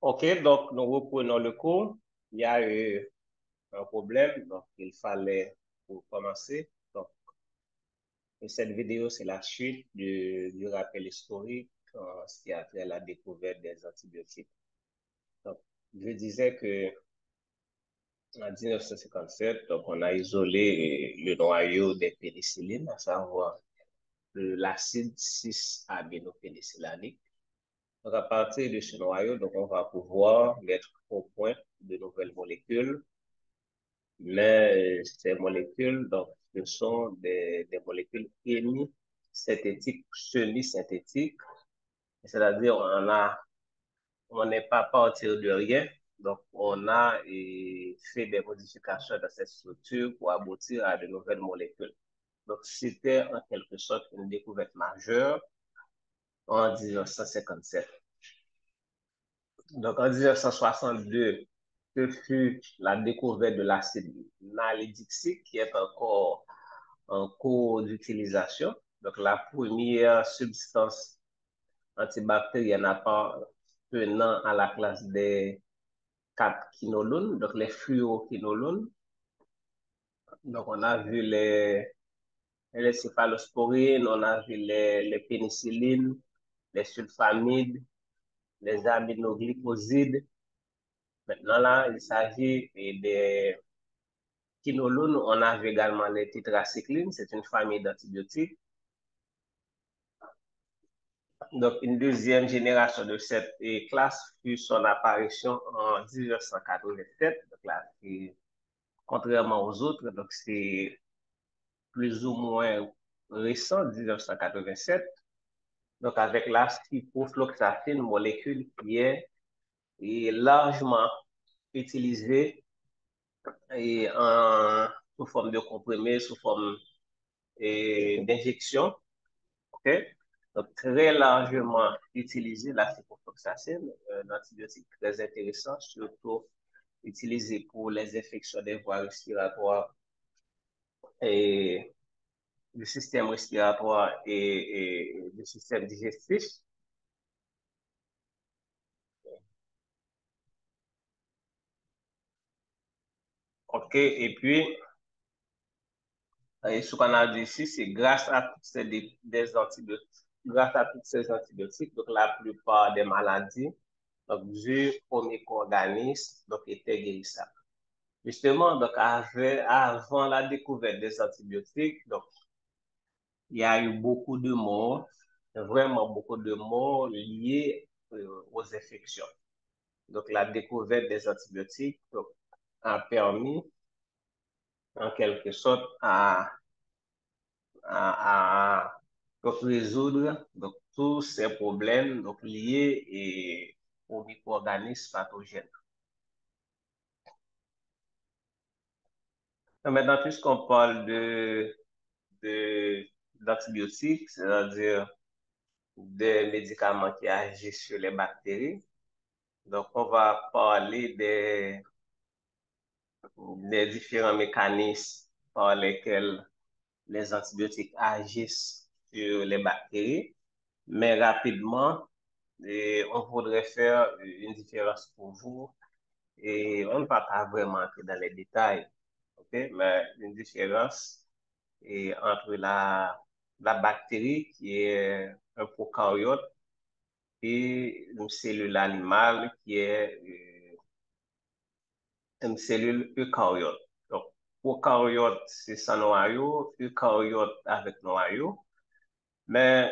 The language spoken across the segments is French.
OK, donc nous reprenons le cours. Il y a eu un problème, donc il fallait pour commencer. Donc, cette vidéo, c'est la suite du rappel historique en ce qui a trait à la découverte des antibiotiques. Donc, je disais que en 1957, donc on a isolé le noyau des pénicillines, à savoir l'acide 6-aminopénicillanique. Donc, à partir de ce noyau, donc, on va pouvoir mettre au point de nouvelles molécules, mais ces molécules, donc, ce sont des molécules hémisynthétiques, semi-synthétiques, c'est-à-dire on n'est pas à partir de rien, donc on a fait des modifications dans cette structure pour aboutir à de nouvelles molécules. Donc, c'était en quelque sorte une découverte majeure en 1957. Donc, en 1962, ce fut la découverte de l'acide nalidixique qui est encore en cours d'utilisation. Donc, la première substance antibactérienne appartenant à la classe des 4 quinolones, donc les fluoroquinolones. Donc, on a vu les céphalosporines, on a vu les pénicillines, les sulfamides, les aminoglycosides. Maintenant, là, il s'agit des quinolones. On a vu également les tétracyclines, c'est une famille d'antibiotiques. Donc, une deuxième génération de cette classe fut son apparition en 1987. Donc là, contrairement aux autres, donc c'est plus ou moins récent, 1987. Donc, avec la ciprofloxacine, molécule qui est largement utilisée sous forme de comprimé, sous forme d'injection. Okay? Donc, très largement utilisé la ciprofloxacine, un antibiotique très intéressant, surtout utilisé pour les infections des voies respiratoires et du système respiratoire et du système digestif. OK, et puis, ce qu'on a dit ici, c'est grâce à toutes des antibiotiques, grâce à tous ces antibiotiques, donc la plupart des maladies, donc du micro-organisme, donc étaient guérissables. Justement, donc avant la découverte des antibiotiques, donc il y a eu beaucoup de morts, vraiment beaucoup de morts liées aux infections. Donc la découverte des antibiotiques donc, a permis en quelque sorte à donc, résoudre donc, tous ces problèmes donc, liés aux micro-organismes pathogènes. Maintenant, puisqu'on parle d'antibiotiques, c'est-à-dire des médicaments qui agissent sur les bactéries. Donc, on va parler des différents mécanismes par lesquels les antibiotiques agissent sur les bactéries. Mais rapidement, on voudrait faire une différence pour vous et on ne va pas vraiment entrer dans les détails, okay? Mais une différence entre la bactérie qui est un prokaryote et une cellule animale qui est une cellule eucaryote. Donc, prokaryote, c'est sans noyau, eucaryote avec noyau. Mais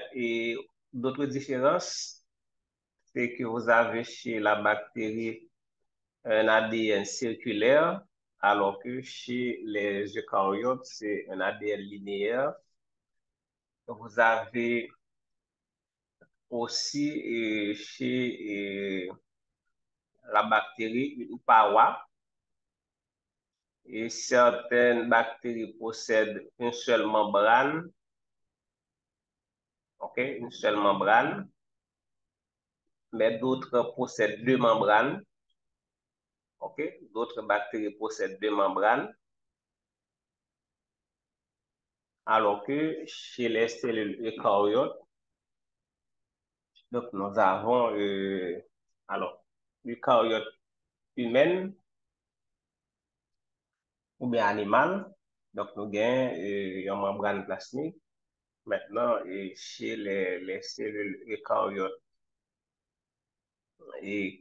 d'autres différences, c'est que vous avez chez la bactérie un ADN circulaire, alors que chez les eucaryotes, c'est un ADN linéaire. Donc, vous avez aussi chez la bactérie une paroi et certaines bactéries possèdent une seule membrane, ok, une seule membrane, mais d'autres possèdent deux membranes, ok, d'autres bactéries possèdent deux membranes, alors que chez les cellules eucaryotes, donc nous avons, alors, eucaryote humaine ou bien animale. Donc, nous avons une membrane plasmique. Maintenant, chez les cellules eucaryotes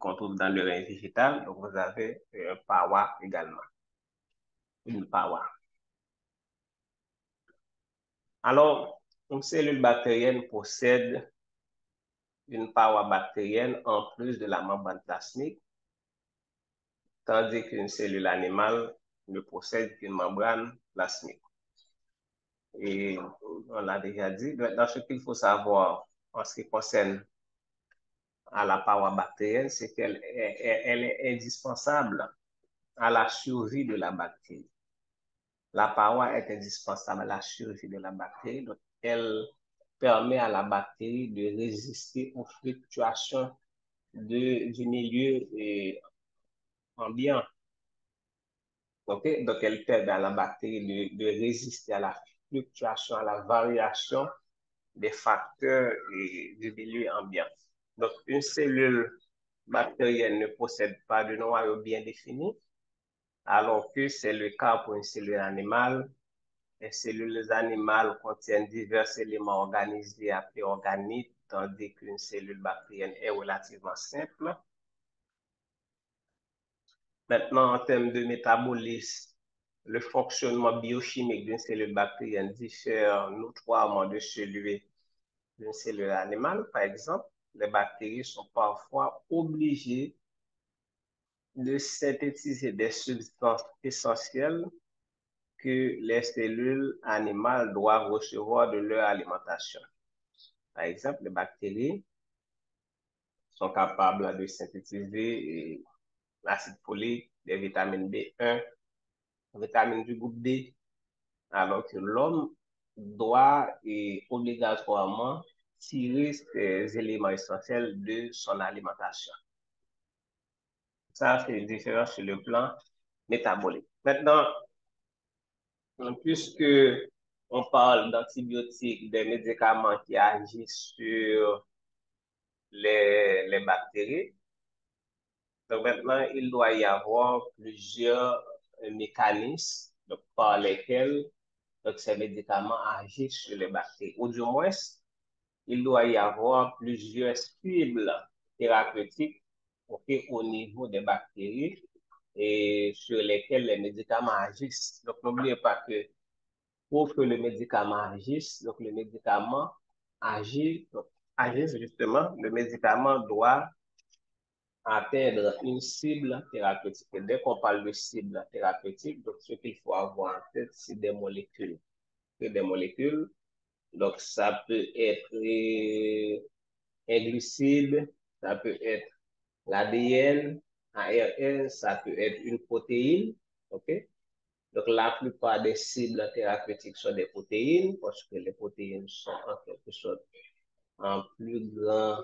qu'on trouve dans le règne végétal, donc vous avez un paroi également, une paroi. Alors, une cellule bactérienne possède une paroi bactérienne en plus de la membrane plasmique, tandis qu'une cellule animale ne possède qu'une membrane plasmique. Et on l'a déjà dit. Maintenant, ce qu'il faut savoir en ce qui concerne à la paroi bactérienne, c'est qu'elle est indispensable à la survie de la bactérie. La paroi est indispensable à la survie de la bactérie, donc elle permet à la bactérie de résister aux fluctuations du milieu ambiant. Okay? Donc, elle permet à la bactérie de résister à la fluctuation, à la variation des facteurs du milieu ambiant. Donc, une cellule bactérienne ne possède pas de noyau bien défini, alors que c'est le cas pour une cellule animale. Les cellules animales contiennent divers éléments organisés appelés organites, tandis qu'une cellule bactérienne est relativement simple. Maintenant, en termes de métabolisme, le fonctionnement biochimique d'une cellule bactérienne diffère notoirement de celui d'une cellule animale. Par exemple, les bactéries sont parfois obligées de synthétiser des substances essentielles que les cellules animales doivent recevoir de leur alimentation. Par exemple, les bactéries sont capables de synthétiser l'acide folique, des vitamines B1, vitamines du groupe D, alors que l'homme doit obligatoirement tirer ces éléments essentiels de son alimentation. Ça, c'est différent sur le plan métabolique. Maintenant, puisque on parle d'antibiotiques, des médicaments qui agissent sur les bactéries, donc maintenant, il doit y avoir plusieurs mécanismes donc, par lesquels donc, ces médicaments agissent sur les bactéries. Ou du moins, il doit y avoir plusieurs cibles thérapeutiques au niveau des bactéries et sur lesquelles les médicaments agissent. Donc, n'oubliez pas que pour que le médicament agisse, donc le médicament agit, justement, le médicament doit atteindre une cible thérapeutique. Et dès qu'on parle de cible thérapeutique, donc ce qu'il faut avoir en tête, c'est des molécules. C'est des molécules. Donc, ça peut être un glucide, ça peut être l'ADN, ARN, ça peut être une protéine. OK? Donc, la plupart des cibles thérapeutiques sont des protéines parce que les protéines sont en quelque sorte en plus grand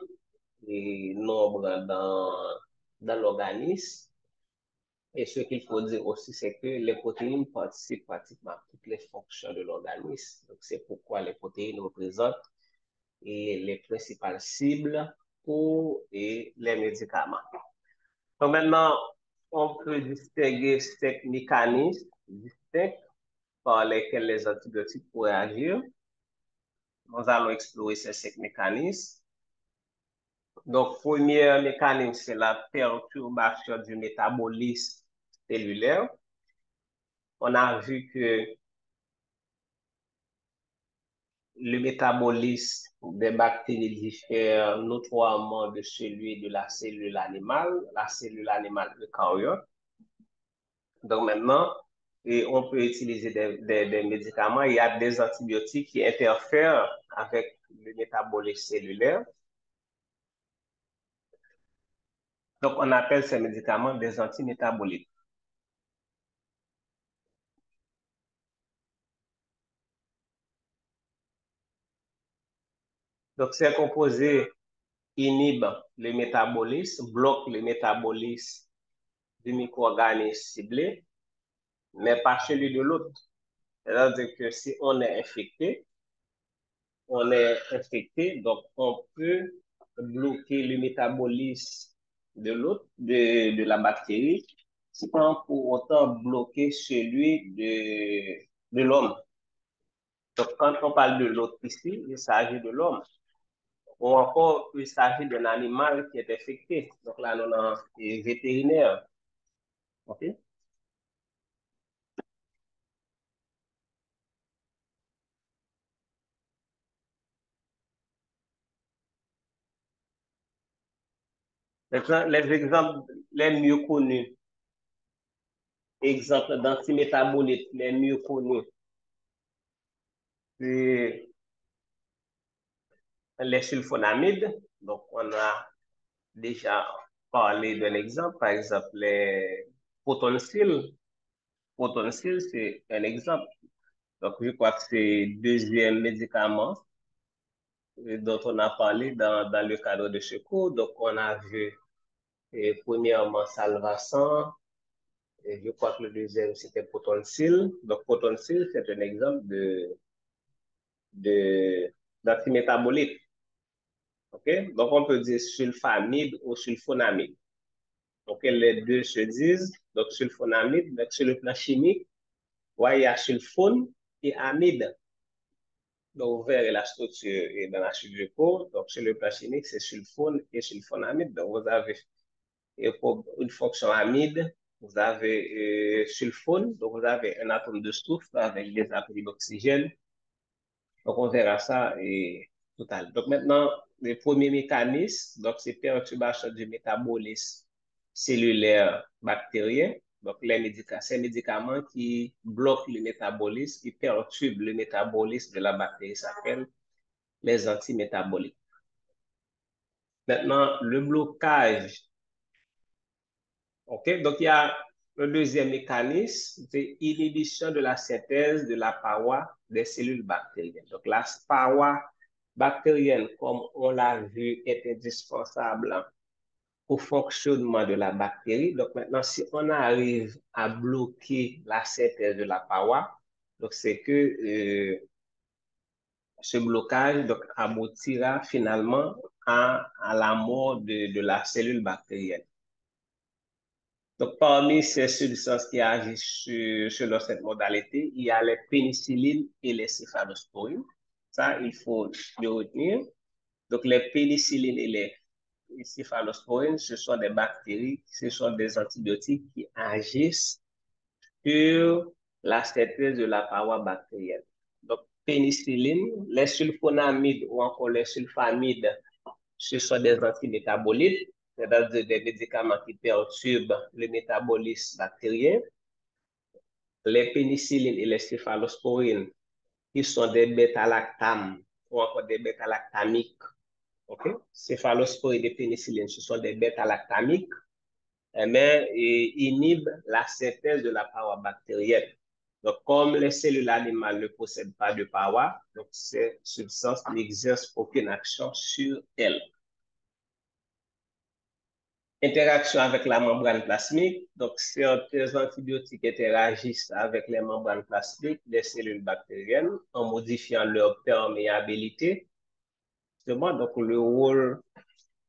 nombre dans l'organisme. Et ce qu'il faut dire aussi, c'est que les protéines participent pratiquement à toutes les fonctions de l'organisme. Donc, c'est pourquoi les protéines représentent les principales cibles pour les médicaments. Donc, maintenant, on peut distinguer ces mécanismes distincts par lesquels les antibiotiques pourraient agir. Nous allons explorer ces 5 mécanismes. Donc, premier mécanisme, c'est la perturbation du métabolisme cellulaire. On a vu que le métabolisme des bactéries diffère notoirement de celui de la cellule animale eucaryote. Donc maintenant, on peut utiliser des médicaments. Il y a des antibiotiques qui interfèrent avec le métabolisme cellulaire. Donc, on appelle ces médicaments des antimétaboliques. Donc, ces composés inhibent le métabolisme, bloquent le métabolisme du micro-organisme ciblé, mais pas celui de l'autre. C'est-à-dire que si on est infecté, donc on peut bloquer le métabolisme de la bactérie sans pour autant bloquer celui de l'homme. Donc, quand on parle de l'autre ici, il s'agit de l'homme. Ou encore, il s'agit d'un animal qui est infecté. Donc là, nous avons un vétérinaire. OK? Les exemples les mieux connus, exemples d'antimétabolites les mieux connus, c'est les sulfonamides. Donc, on a déjà parlé d'un exemple, par exemple, les protonsil. Protonsil, c'est un exemple. Donc, je crois que c'est le deuxième médicament dont on a parlé dans le cadre de ce cours. Donc, on a vu premièrement Salvasan, et je crois que le deuxième c'était Protonsil. Donc, Protonsil, c'est un exemple d'antimétabolite. OK? Donc, on peut dire sulfamide ou sulfonamide. Donc, les deux se disent. Donc, sulfonamide, donc sur le plan chimique, ouais, il y a sulfone et amide. Donc, vous verrez la structure et dans la suite du cours. Donc, sur le plan chimique, c'est sulfone et sulfonamide. Donc, vous avez pour une fonction amide, vous avez sulfone. Donc, vous avez un atome de soufre avec des atomes d'oxygène. Donc, on verra ça et tout à l'heure. Donc, maintenant, le premier mécanisme, donc, c'est perturbation du métabolisme cellulaire bactérien. Donc, ces médicaments qui bloquent le métabolisme, qui perturbent le métabolisme de la bactérie s'appellent les antimétaboliques. Maintenant, le blocage. OK? Donc, il y a le deuxième mécanisme, c'est inhibition de la synthèse de la paroi des cellules bactériennes. Donc, la paroi bactérienne, comme on l'a vu, est indispensable au fonctionnement de la bactérie. Donc, maintenant, si on arrive à bloquer la synthèse de la paroi, donc c'est que ce blocage donc, aboutira finalement à la mort de la cellule bactérienne. Donc, parmi ces substances qui agissent selon cette modalité, il y a les pénicillines et les céphalosporines. Ça, il faut le retenir. Donc, les pénicillines et les céphalosporines, ce sont des bactéries, ce sont des antibiotiques qui agissent sur la synthèse de la paroi bactérienne. Donc, pénicilline, les sulfonamides ou encore les sulfamides, ce sont des antimétabolites, c'est-à-dire des médicaments qui perturbent le métabolisme bactérien. Les pénicillines et les céphalosporines, qui sont des bêta-lactames ou encore des bêta-lactamiques. OK? Céphalosporines et pénicillines, ce sont des bêta-lactamiques, mais inhibent la synthèse de la paroi bactérienne. Donc, comme les cellules animales ne possèdent pas de paroi, donc ces substances n'exercent aucune action sur elles. Interaction avec la membrane plasmique. Donc, certains antibiotiques interagissent avec les membranes plasmiques des cellules bactériennes en modifiant leur perméabilité. Justement, donc, le rôle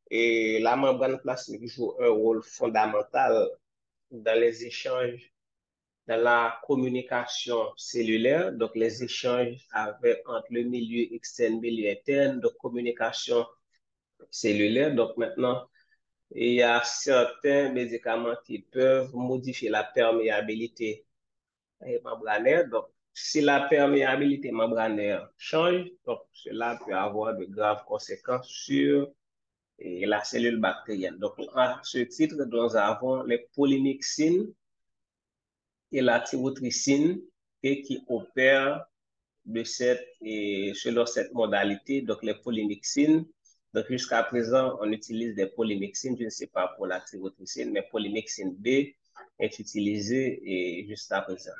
et la membrane plasmique joue un rôle fondamental dans les échanges, dans la communication cellulaire, donc les échanges entre le milieu externe et le milieu interne, de communication cellulaire. Donc, maintenant, il y a certains médicaments qui peuvent modifier la perméabilité membranaire. Donc, si la perméabilité membranaire change, donc cela peut avoir de graves conséquences sur la cellule bactérienne. Donc, à ce titre, nous avons les polymyxines et la thyrotricine qui opèrent selon cette modalité, donc les polymyxines. Donc, jusqu'à présent, on utilise des polymyxines, je ne sais pas pour la thyrotricine, mais polymyxine B est utilisée jusqu'à présent.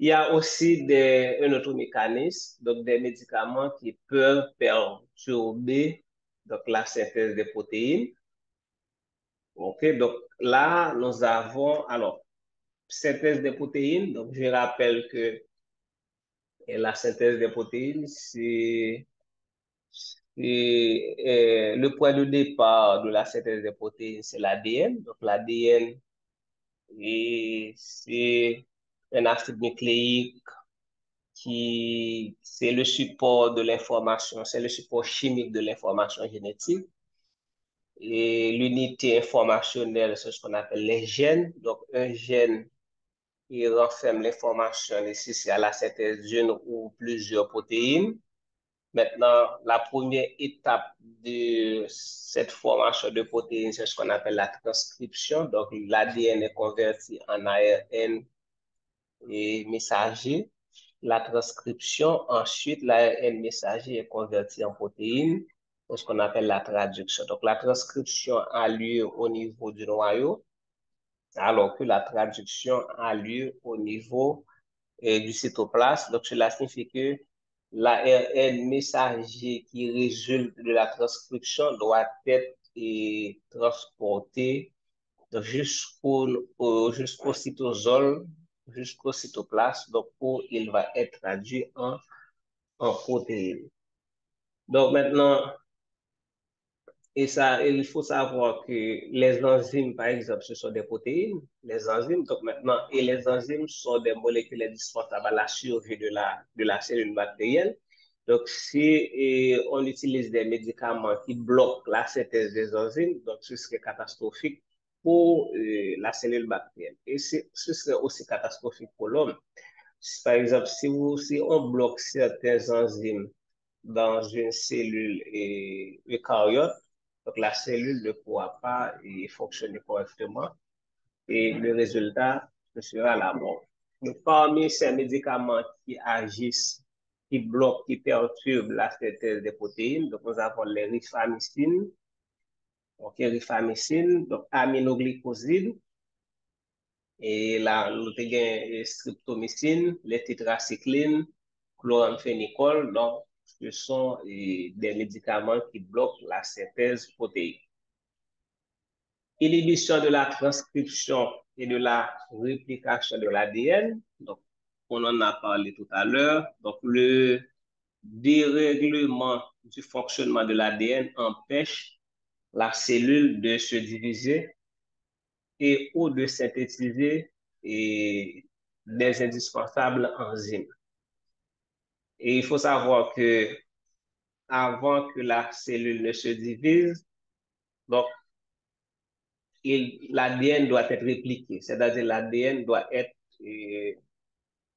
Il y a aussi un autre mécanisme, donc des médicaments qui peuvent perturber donc, la synthèse des protéines. OK, donc là, nous avons, alors, synthèse des protéines. Donc, je rappelle que la synthèse des protéines, c'est le le point de départ de la synthèse des protéines, c'est l'ADN. Donc, l'ADN, c'est un acide nucléique qui, c'est le support de l'information, c'est le support chimique de l'information génétique. Et l'unité informationnelle, c'est ce qu'on appelle les gènes. Donc, un gène, il renferme l'information nécessaire à la synthèse d'une ou plusieurs protéines. Maintenant, la première étape de cette formation de protéines, c'est ce qu'on appelle la transcription. Donc, l'ADN est converti en ARN et messager. La transcription, ensuite, l'ARN messager est converti en protéines, c'est ce qu'on appelle la traduction. Donc, la transcription a lieu au niveau du noyau, alors que la traduction a lieu au niveau du cytoplasme. Donc, cela signifie que l'ARN messager qui résulte de la transcription doit être transporté jusqu'au cytosol, jusqu'au cytoplasme, donc où il va être traduit en protéines. Donc maintenant, et ça, il faut savoir que les enzymes, par exemple, ce sont des protéines, les enzymes. Donc maintenant, et les enzymes sont des molécules indispensables à la survie de la cellule bactérienne. Donc, si on utilise des médicaments qui bloquent la synthèse des enzymes, donc ce serait catastrophique pour la cellule bactérienne. Et ce serait aussi catastrophique pour l'homme. Par exemple, si on bloque certains enzymes dans une cellule eucaryote, donc la cellule ne pourra pas fonctionner correctement et le résultat, ce sera la mort. Donc, parmi ces médicaments qui agissent, qui bloquent, qui perturbent la synthèse des protéines, donc nous avons les rifamycines, donc aminoglycosides, et là, nous avons streptomycine, les tétracyclines, chloramphénicol, donc ce sont des médicaments qui bloquent la synthèse protéique. Inhibition de la transcription et de la réplication de l'ADN, donc on en a parlé tout à l'heure, donc le dérèglement du fonctionnement de l'ADN empêche la cellule de se diviser et ou de synthétiser des indispensables enzymes. Et il faut savoir que avant que la cellule ne se divise, donc l'ADN doit être répliqué, c'est-à-dire l'ADN doit être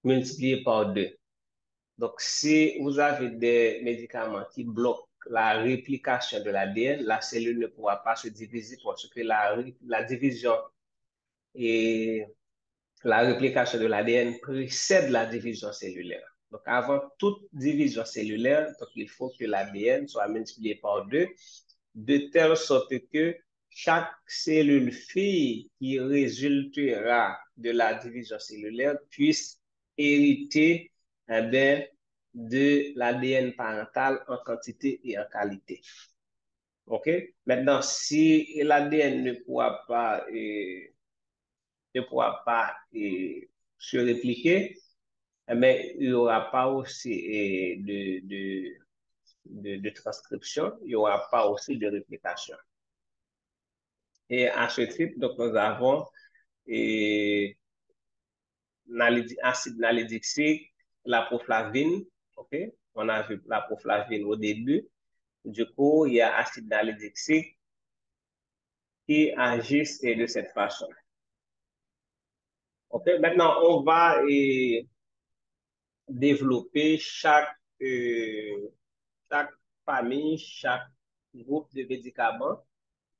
multiplié par 2. Donc, si vous avez des médicaments qui bloquent la réplication de l'ADN, la cellule ne pourra pas se diviser parce que la division et la réplication de l'ADN précède la division cellulaire. Donc, avant toute division cellulaire, donc, il faut que l'ADN soit multiplié par 2, de telle sorte que chaque cellule fille qui résultera de la division cellulaire puisse hériter de l'ADN parental en quantité et en qualité. OK? Maintenant, si l'ADN ne pourra pas se répliquer, mais il n'y aura pas aussi de transcription, il n'y aura pas aussi de réplication. Et à ce titre, donc, nous avons acide nalidixique, la proflavine, OK? On a vu la proflavine au début. Du coup, il y a acide nalidixique qui agissent de cette façon. OK? Maintenant, on va développer chaque famille, chaque groupe de médicaments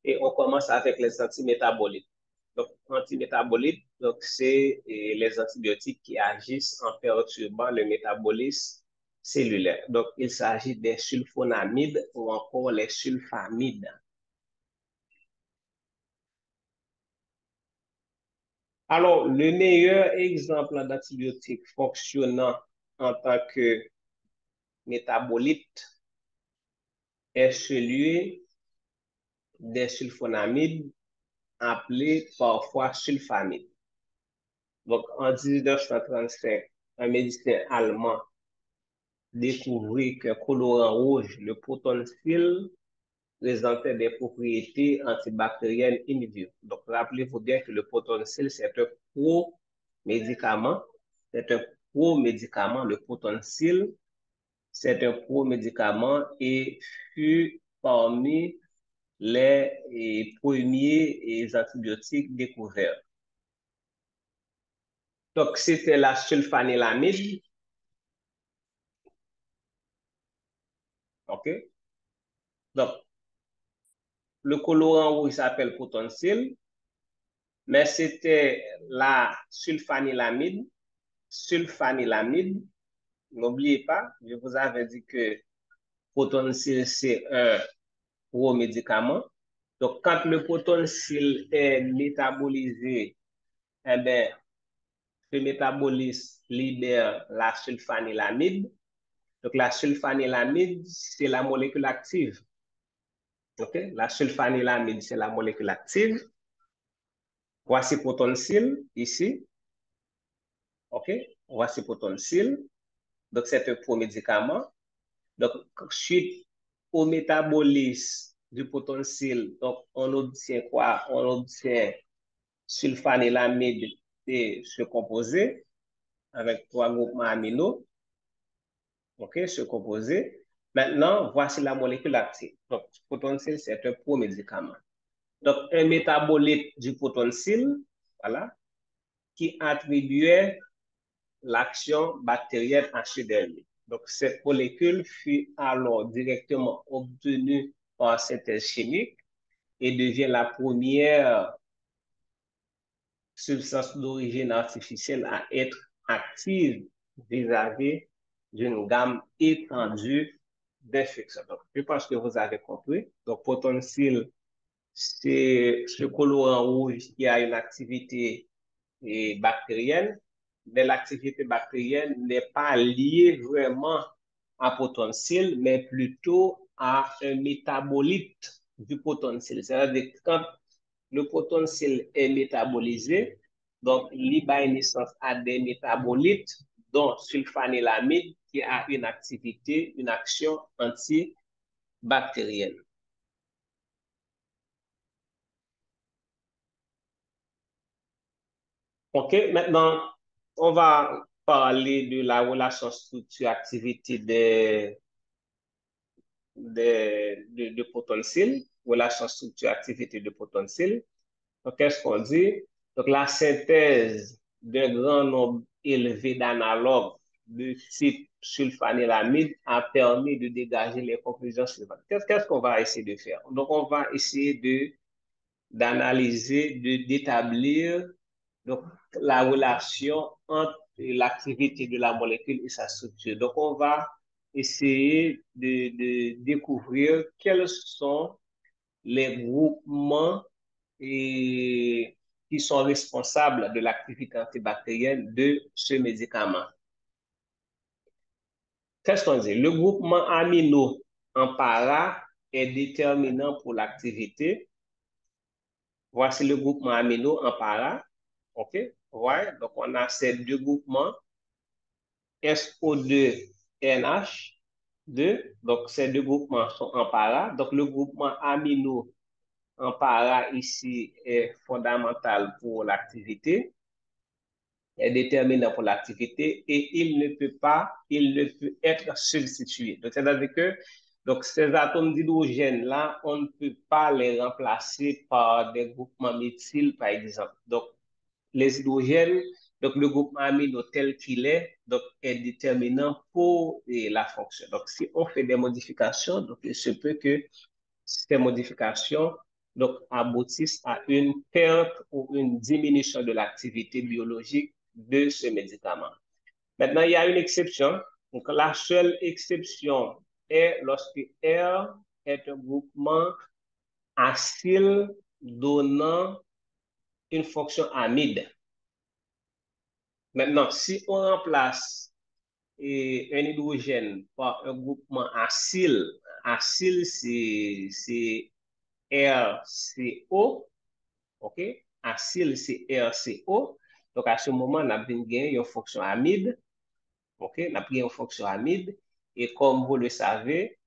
et on commence avec les antimétabolites. Donc, antimétabolites, donc c'est les antibiotiques qui agissent en perturbant le métabolisme cellulaire. Donc, il s'agit des sulfonamides ou encore les sulfamides. Alors, le meilleur exemple d'antibiotique fonctionnant en tant que métabolite est celui des sulfonamides appelés parfois sulfamides. Donc, en 1935, un médecin allemand découvrit que colorant rouge, le protonsil, présentait des propriétés antibactériennes immédiates. Donc, rappelez-vous bien que le protonsil, c'est un pro-médicament. C'est un pro-médicament. Le protonsil, c'est un pro-médicament et fut parmi les premiers antibiotiques découverts. Donc, c'était la sulfanilamide. OK? Donc, le colorant rouge s'appelle protonsil, mais c'était la sulfanilamide. Sulfanilamide, n'oubliez pas, je vous avais dit que protonsil, c'est un pro-médicament. Donc, quand le protonsil est métabolisé, eh bien, ce métabolisme libère la sulfanilamide. Donc, la sulfanilamide, c'est la molécule active. OK? La sulfanilamide, c'est la molécule active. Voici protonsil ici. OK? Voici protonsil. Donc, c'est un pro-médicament. Donc, suite au métabolisme du protonsil, donc, on obtient quoi? On obtient sulfanilamide et ce composé avec 3 groupements amino. OK? Ce composé. Maintenant, voici la molécule active. Donc, protonsil, c'est un pro-médicament. Donc, un métabolite du protonsil, voilà, qui attribuait l'action bactérienne à ce dernier. Donc, cette molécule fut alors directement obtenue par synthèse chimique et devient la première substance d'origine artificielle à être active vis-à-vis d'une gamme étendue d'infections. Donc, je pense que vous avez compris. Donc, protonsil, c'est ce colorant rouge qui a une activité bactérienne, mais l'activité bactérienne n'est pas liée vraiment à protonsil, mais plutôt à un métabolite du protonsil. C'est-à-dire que quand le protonsil est métabolisé, donc il a naissance à des métabolites, dont sulfanilamide, qui a une activité, une action antibactérienne. OK, maintenant, on va parler de la relation structure-activité de protonsil, relation structure-activité de protonsil. Donc, qu'est-ce qu'on dit? Donc, la synthèse d'un grand nombre élevé d'analogues de type sulfanilamide a permis de dégager les conclusions suivantes. Qu'est-ce qu'on va essayer de faire? Donc, on va essayer d'analyser, d'établir donc, la relation entre l'activité de la molécule et sa structure. Donc, on va essayer de découvrir quels sont les groupements qui sont responsables de l'activité antibactérienne de ce médicament. Qu'est-ce qu'on dit? Le groupement amino en para est déterminant pour l'activité. Voici le groupement amino en para. OK? Ouais, donc on a ces deux groupements, SO2 NH2. Donc ces deux groupements sont en para. Donc le groupement amino en para ici est fondamental pour l'activité, est déterminant pour l'activité et il ne peut être substitué. Donc c'est-à-dire que donc, ces atomes d'hydrogène-là, on ne peut pas les remplacer par des groupements méthyl, par exemple. Donc, les hydrogènes, donc le groupe amino tel qu'il est, donc est déterminant pour la fonction. Donc, si on fait des modifications, donc il se peut que ces modifications donc, aboutissent à une perte ou une diminution de l'activité biologique de ce médicament. Maintenant, il y a une exception. Donc, la seule exception est lorsque R est un groupement acyle donnant une fonction amide. Maintenant, si on remplace un hydrogène par un groupement acyle, acyle c'est RCO, OK? Acyle c'est RCO. Donc, à ce moment, on a bien une fonction amide, OK? On a bien une fonction amide. Et comme vous le savez,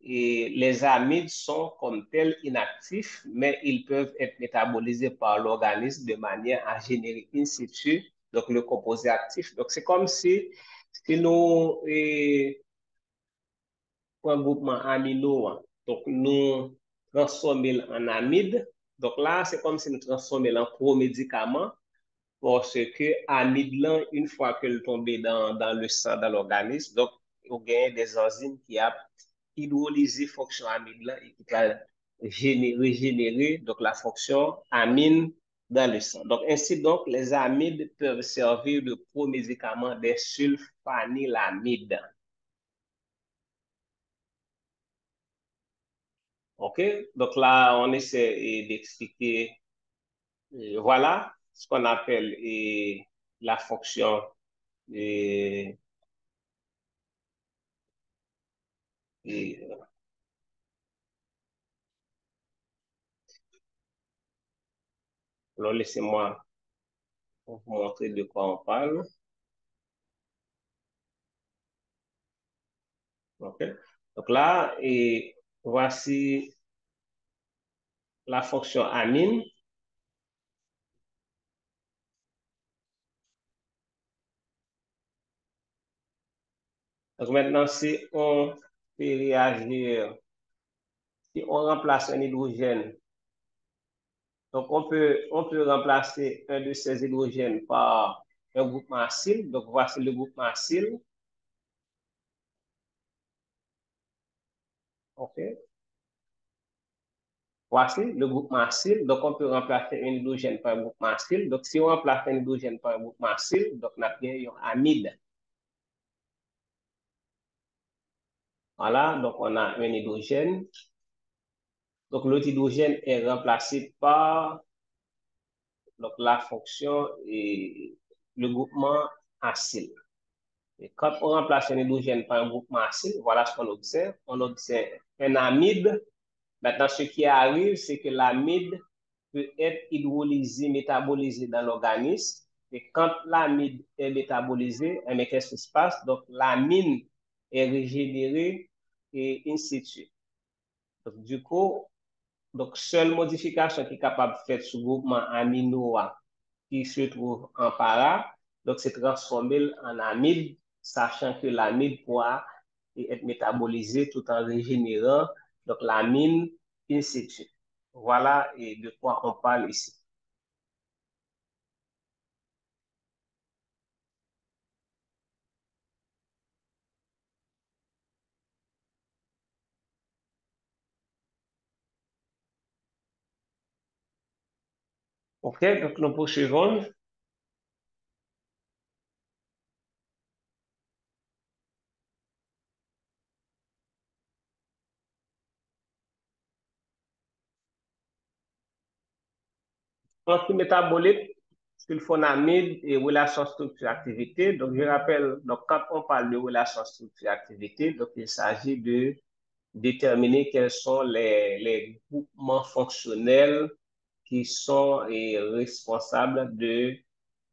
et les amides sont comme tels inactifs, mais ils peuvent être métabolisés par l'organisme de manière à générer in situ, donc le composé actif. Donc, c'est comme si nous prenons un groupement amino, donc nous transformons en amide. Donc là, c'est comme si nous transformons en pro-médicament parce que amide, là, une fois qu'elle tombe dans le sang, dans l'organisme, donc, on gagne des enzymes qui a hydrolyser fonction amide là et qui va régénérer donc la fonction amine dans le sang. Donc, ainsi donc, les amides peuvent servir de pro-médicament des sulfanylamides. OK? Donc là, on essaie d'expliquer, voilà ce qu'on appelle la fonction et, et, alors laissez-moi vous montrer de quoi on parle. OK? Donc là, voici la fonction amine. Donc maintenant, si on fait réagir, si on remplace un hydrogène, donc on peut remplacer un de ces hydrogènes par un groupement acyle. Donc voici le groupement acyle. OK. Voici le groupement acyle. Donc on peut remplacer un hydrogène par un groupement acyle. Donc si on remplace un hydrogène par un groupement acyle, donc on a bien un amide. Voilà, donc on a un hydrogène. Donc l'autre hydrogène est remplacé par donc, la fonction et le groupement acyle. Et quand on remplace un hydrogène par un groupement acyle, voilà ce qu'on observe. On observe un amide. Maintenant, ce qui arrive, c'est que l'amide peut être hydrolysé, métabolisé dans l'organisme. Et quand l'amide est métabolisé, qu'est-ce qui se passe? Donc, l'amine est régénérée et in situ. Donc, du coup, donc, seule modification qui est capable de faire ce groupement amino qui se trouve en para, donc c'est transformé en amide, sachant que l'amide pourra être métabolisé tout en régénérant donc l'amine in situ. Voilà et de quoi on parle ici. OK, donc nous poursuivons. Antimétabolique, sulfonamide et relation structure-activité. Donc, je rappelle, donc, quand on parle de relation structure-activité, donc, il s'agit de déterminer quels sont les groupements fonctionnels qui sont responsables de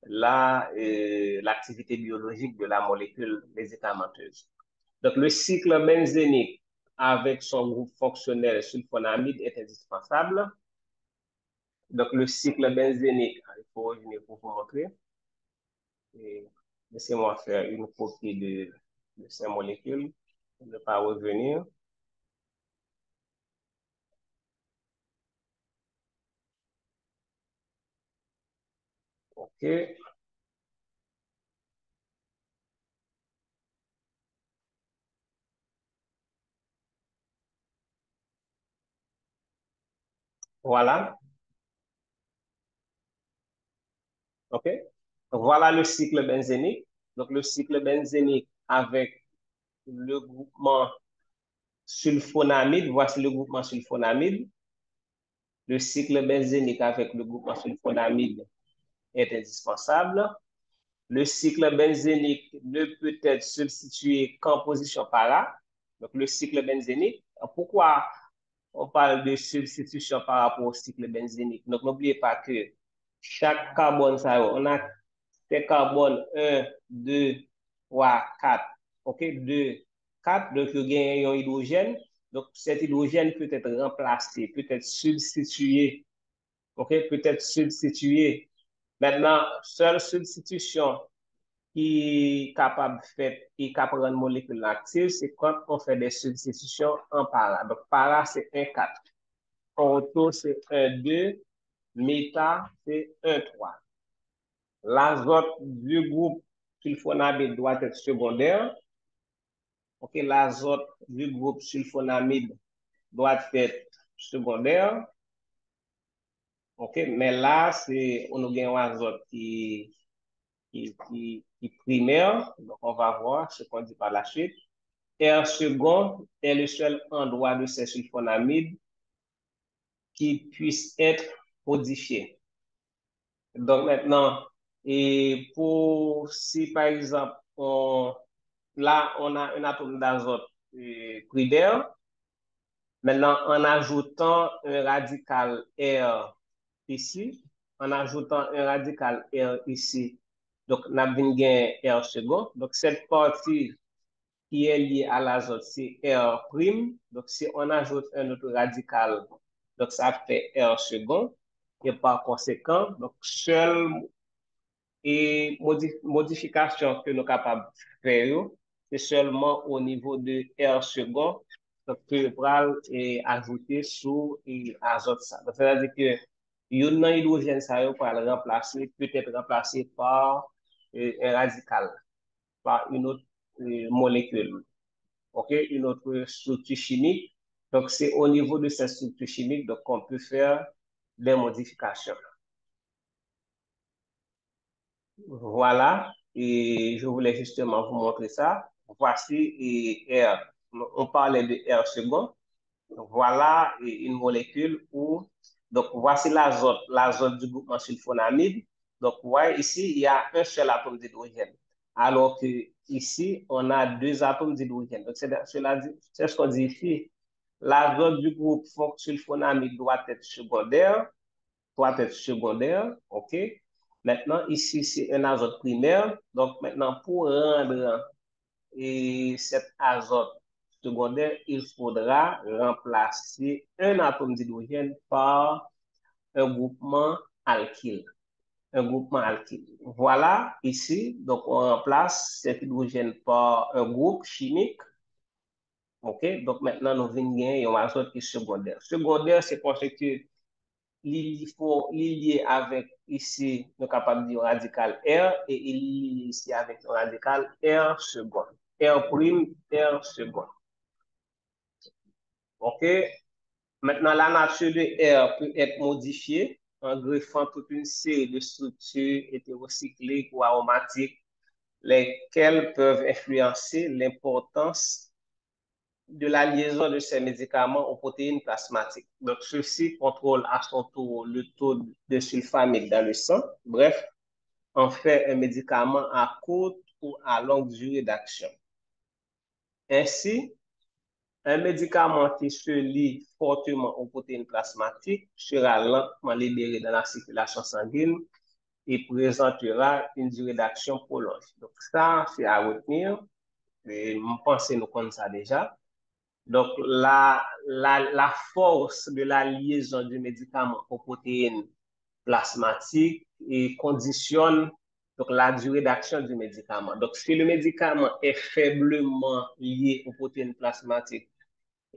l'activité biologique de la molécule médicamenteuse. Donc, le cycle benzénique avec son groupe fonctionnel sulfonamide est indispensable. Donc, le cycle benzénique, il faut revenir pour vous montrer. Laissez-moi faire une copie de ces molécules pour ne pas revenir. OK. Voilà. OK. Donc, voilà le cycle benzénique. Donc, le cycle benzénique avec le groupement sulfonamide. Voici le groupement sulfonamide. Le cycle benzénique avec le groupement sulfonamide est indispensable. Le cycle benzénique ne peut être substitué qu'en position para. Donc, le cycle benzénique, pourquoi on parle de substitution par rapport au cycle benzénique? Donc, n'oubliez pas que chaque carbone, ça, on a des carbones 1, 2, 3, 4. OK, 2, 4. Donc, il y a un hydrogène. Donc, cet hydrogène peut être remplacé, peut être substitué. OK? Peut être substitué. Maintenant, seule substitution qui est capable de faire, qui est capable de rendre molécule active, c'est quand on fait des substitutions en para. Donc, para, c'est 1,4. Ortho, c'est 1,2. Méta, c'est 1,3. L'azote du groupe sulfonamide doit être secondaire. OK, l'azote du groupe sulfonamide doit être secondaire. OK, mais là, c'est, on a un azote qui est primaire. Donc, on va voir ce qu'on dit par la suite. R second est le seul endroit de ces sulfonamides qui puisse être modifié. Donc, maintenant, et pour, si par exemple, là, on a un atome d'azote primaire. Maintenant, en ajoutant un radical R ici, en ajoutant un radical R ici, donc, on a bien R second. Donc, cette partie qui est liée à l'azote, c'est R prime. Donc, si on ajoute un autre radical, donc ça fait R second. Et par conséquent, donc, seule modification que nous sommes capables de faire, c'est seulement au niveau de R second, donc, que nous ajouter sous l'azote. Donc, c'est-à-dire que un hydrogène, ça va remplacer, peut être remplacé par un radical, par une autre molécule, OK, une autre structure chimique. Donc, c'est au niveau de cette structure chimique qu'on peut faire des modifications. Voilà, et je voulais justement vous montrer ça. Voici R. On parlait de R second. Donc, voilà une molécule où, donc voici l'azote du groupement sulfonamide. Donc, vous voyez ici, il y a un seul atome d'hydrogène. Alors que ici, on a deux atomes d'hydrogène. Donc, c'est ce qu'on dit ici. L'azote du groupe sulfonamide doit être secondaire, OK? Maintenant, ici, c'est un azote primaire. Donc, maintenant, pour rendre cet azote secondaire, il faudra remplacer un atome d'hydrogène par un groupement alkyle. Un groupement alkyle. Voilà, ici, donc on remplace cet hydrogène par un groupe chimique. OK? Donc, maintenant, nous venons gagner un azote qui est secondaire. Secondaire, c'est parce que il faut lier avec ici, nous capable de dire radical R et il lie ici avec le radical R second. R prime, R second. OK? Maintenant, la nature de R peut être modifiée en greffant toute une série de structures hétérocycliques ou aromatiques, lesquelles peuvent influencer l'importance de la liaison de ces médicaments aux protéines plasmatiques. Donc, ceci contrôle à son tour le taux de sulfamide dans le sang. Bref, on fait un médicament à courte ou à longue durée d'action. Ainsi, un médicament qui se lie fortement aux protéines plasmatiques sera lentement libéré dans la circulation sanguine et présentera une durée d'action prolongée. Donc, ça, c'est à retenir. Et je pense que nous connaissons ça déjà. Donc, la force de la liaison du médicament aux protéines plasmatiques et conditionne donc, la durée d'action du médicament. Donc, si le médicament est faiblement lié aux protéines plasmatiques,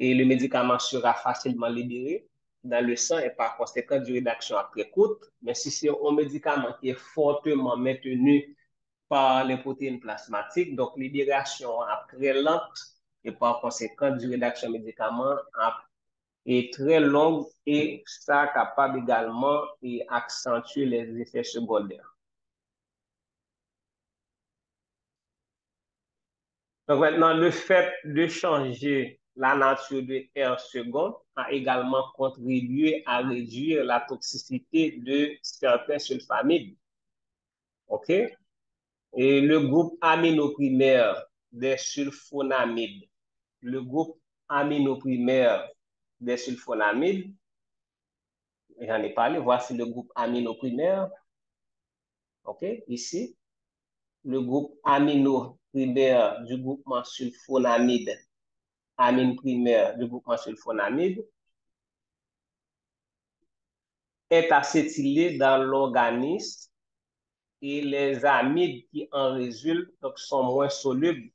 et le médicament sera facilement libéré dans le sang et par conséquent, durée d'action très courte. Mais si c'est un médicament qui est fortement maintenu par les protéines plasmatiques, donc libération très lente et par conséquent, durée d'action médicament est très longue et ça capable également d'accentuer les effets secondaires. Donc maintenant, le fait de changer la nature de R second a également contribué à réduire la toxicité de certains sulfamides. OK? Et le groupe aminoprimaire des sulfonamides, le groupe aminoprimaire des sulfonamides, j'en ai parlé, voici le groupe aminoprimaire. OK? Ici, le groupe aminoprimaire du groupement sulfonamide amine primaire du groupement sulfonamide est acétylé dans l'organisme et les amides qui en résultent donc, sont moins solubles,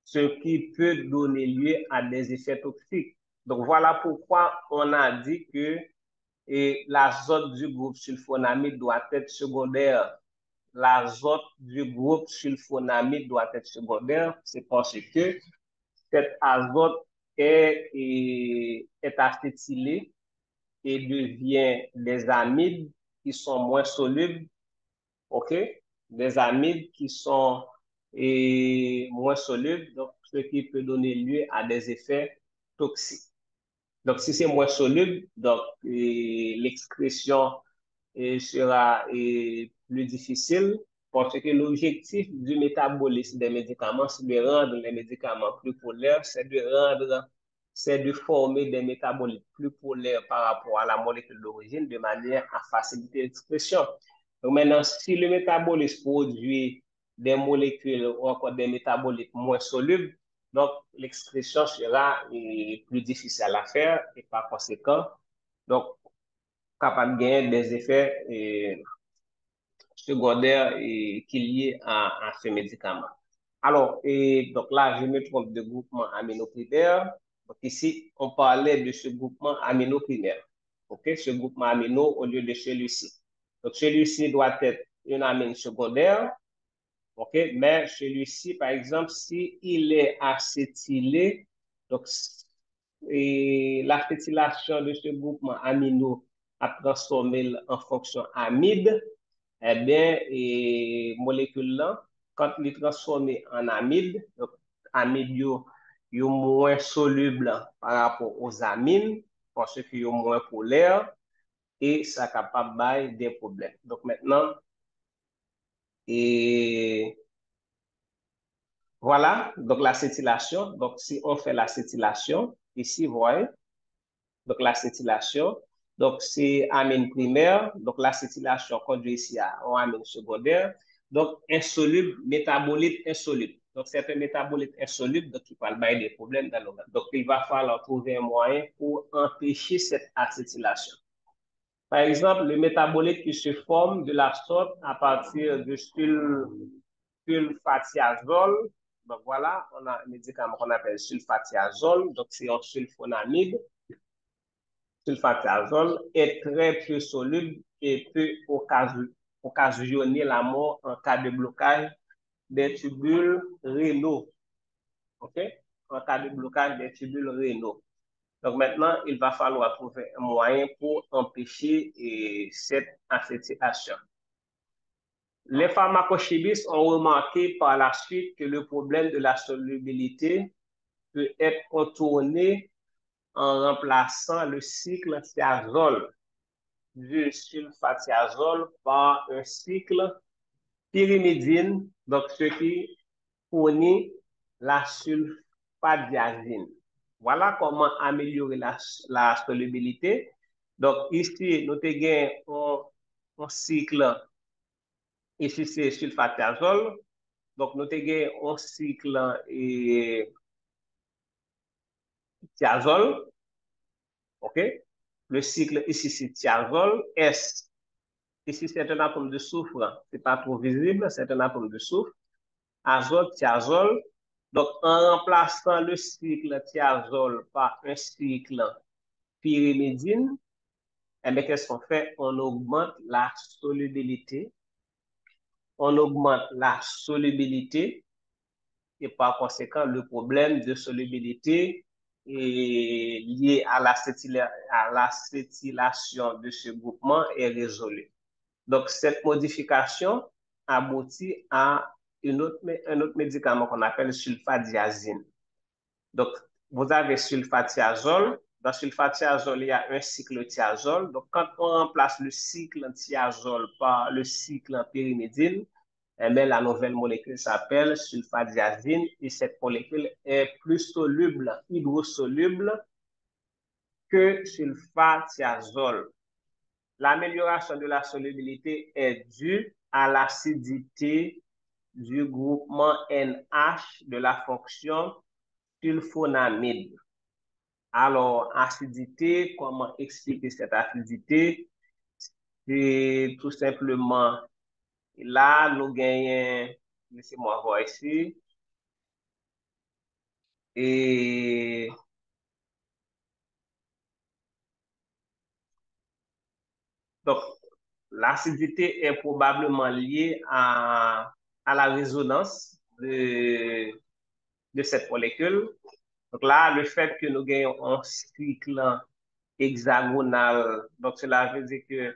ce qui peut donner lieu à des effets toxiques. Donc voilà pourquoi on a dit que l'azote du groupe sulfonamide doit être secondaire. L'azote du groupe sulfonamide doit être secondaire, c'est parce que cet azote est acétylé et devient des amides qui sont moins solubles, ok? Des amides qui sont moins solubles, donc ce qui peut donner lieu à des effets toxiques. Donc, si c'est moins soluble, donc l'excrétion sera plus difficile parce que l'objectif du métabolisme des médicaments, c'est de rendre les médicaments plus polaires, c'est de former des métabolites plus polaires par rapport à la molécule d'origine de manière à faciliter l'expression. Donc maintenant, si le métabolisme produit des molécules ou encore des métabolites moins solubles, donc l'expression sera plus difficile à faire et par conséquent, donc capable de gagner des effets secondaires qui liés à ce médicament. Alors, donc là, je me trompe de groupement aminoprimaire. Donc ici, on parlait de ce groupement aminoprimaire. OK, ce groupement amino au lieu de celui-ci. Donc celui-ci doit être une amine secondaire. OK, mais celui-ci, par exemple, si il est acétylé, donc l'acétylation de ce groupement amino a transformé en fonction amide, eh bien, molécule là, quand il est transformé en amide, donc amide yo moins soluble par rapport aux amines, parce que yo moins polaire, et ça capable des problèmes. Donc maintenant, et voilà, donc l'acétylation. Donc si on fait l'acétylation, ici, vous voyez, donc l'acétylation. Donc, c'est amine primaire. Donc, l'acétylation conduit ici à amine secondaire. Donc, insoluble, métabolite insoluble. Donc, c'est un métabolite insoluble donc, qui parle des problèmes dans l'organe. Donc, il va falloir trouver un moyen pour empêcher cette acétylation. Par exemple, le métabolite qui se forme de la sorte à partir de sulfatiazole. Donc, voilà, on a un médicament qu'on appelle sulfatiazole. Donc, c'est un sulfonamide. Sulfatiazole est très peu soluble et peut occasionner la mort en cas de blocage des tubules rénaux. OK? En cas de blocage des tubules rénaux. Donc maintenant, il va falloir trouver un moyen pour empêcher cette acétylation. Les pharmacochimistes ont remarqué par la suite que le problème de la solubilité peut être contourné en remplaçant le cycle thiazole du sulfatiazole par un cycle pyrimidine, donc ce qui fournit la sulfadiazine. Voilà comment améliorer la solubilité. Donc ici, nous avons un cycle, ici c'est sulfatiazole, donc nous avons un cycle thiazole, ok? Le cycle ici c'est thiazole, S. Ici, c'est un atome de soufre. Ce n'est pas trop visible, c'est un atome de soufre. Azote, thiazole. Donc, en remplaçant le cycle thiazole par un cycle pyrimidine, eh bien, qu'est-ce qu'on fait? On augmente la solubilité. On augmente la solubilité et par conséquent, le problème de solubilité est lié à l'acétylation de ce groupement est résolu. Donc, cette modification aboutit à un autre médicament qu'on appelle sulfadiazine. Donc, vous avez sulfatiazole. Dans sulfatiazole, il y a un cycle thiazole. Donc, quand on remplace le cycle thiazole par le cycle pyrimidine, eh bien, la nouvelle molécule s'appelle sulfadiazine et cette molécule est plus soluble, hydrosoluble que sulfatiazole. L'amélioration de la solubilité est due à l'acidité du groupement NH de la fonction sulfonamide. Alors, acidité, comment expliquer cette acidité? C'est tout simplement, là, nous gagnons, laissez-moi voir ici, et donc, l'acidité est probablement liée à la résonance de cette molécule. Donc là, le fait que nous gagnons un cycle hexagonal, donc cela veut dire que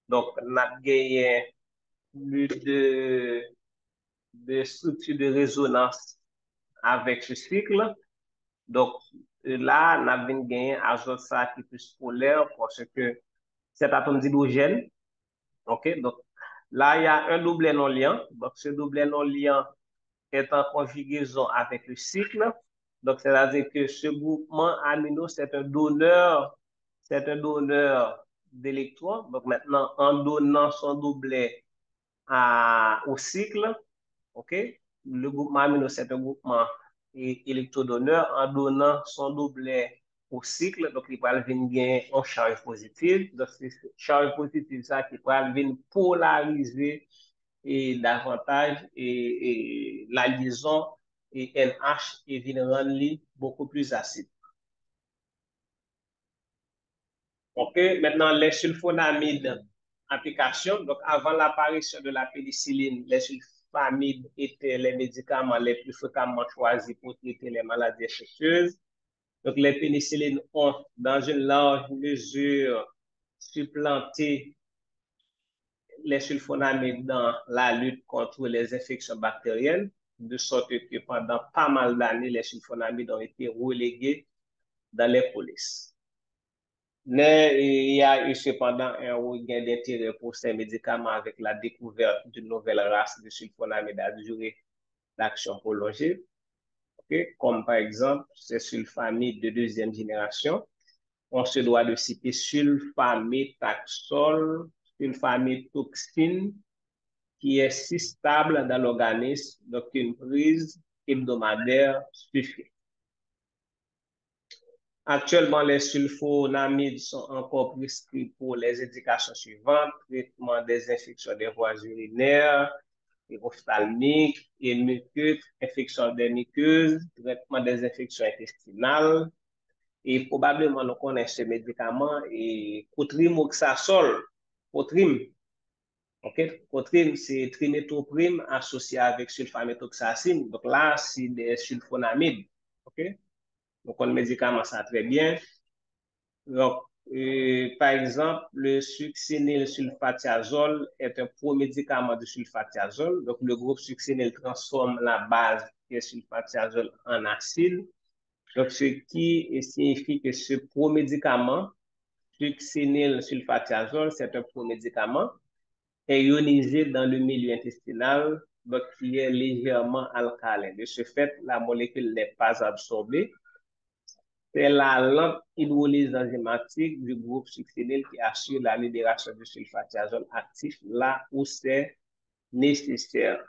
donc, on a gagné plus de structure de résonance avec ce cycle. Donc là, on a gagné azote ça qui est plus polaire parce que cet atome d'hydrogène, ok, donc là, il y a un doublet non liant. Donc, ce doublet non liant est en conjugaison avec le cycle. Donc, c'est-à-dire que ce groupement amino, c'est un donneur d'électrons. Donc, maintenant, en donnant son doublet au cycle, OK, le groupement amino, c'est un groupement électrodonneur. En donnant son doublet au cycle, donc il va venir en charge positive. Donc, c'est charge positive, ça qui va venir polariser et davantage et la liaison et NH et vient rendre beaucoup plus acide. OK, maintenant les sulfonamides application. Donc avant l'apparition de la pénicilline, les sulfamides étaient les médicaments les plus fréquemment choisis pour traiter les maladies infectieuses. Donc les pénicillines ont dans une large mesure supplanté les sulfonamides dans la lutte contre les infections bactériennes, de sorte que pendant pas mal d'années, les sulfonamides ont été relégués dans les polices. Mais il y a eu cependant un regain d'intérêt pour ces médicaments avec la découverte d'une nouvelle race de sulfonamides à durée d'action prolongée, okay? Comme par exemple ces sulfamides de deuxième génération. On se doit de citer sulfametaxol, sulfametoxine, qui est si stable dans l'organisme, donc une prise hebdomadaire suffit. Actuellement, les sulfonamides sont encore prescrits pour les indications suivantes: traitement des infections des voies urinaires, et ophtalmiques, et muqueuses, infection des muqueuses, traitement des infections intestinales. Et probablement, nous connaissons ce médicament et cotrimoxazole, cotrim. OK? Cotrim, c'est trimétoprime associé avec sulfaméthoxacine. Donc là, c'est des sulfonamides. OK? Donc, on médicament ça très bien. Donc, par exemple, le succinylsulfathiazole est un pro-médicament de sulfathiazole. Donc, le groupe succinyl transforme la base de sulfathiazole en acide. Donc, ce qui signifie que ce pro-médicament, succinylsulfathiazole, c'est un pro-médicament est ionisé dans le milieu intestinal, donc qui est légèrement alcalin. De ce fait, la molécule n'est pas absorbée. C'est la lente hydrolyse enzymatique du groupe succinyl qui assure la libération du sulfathiazole actif là où c'est nécessaire.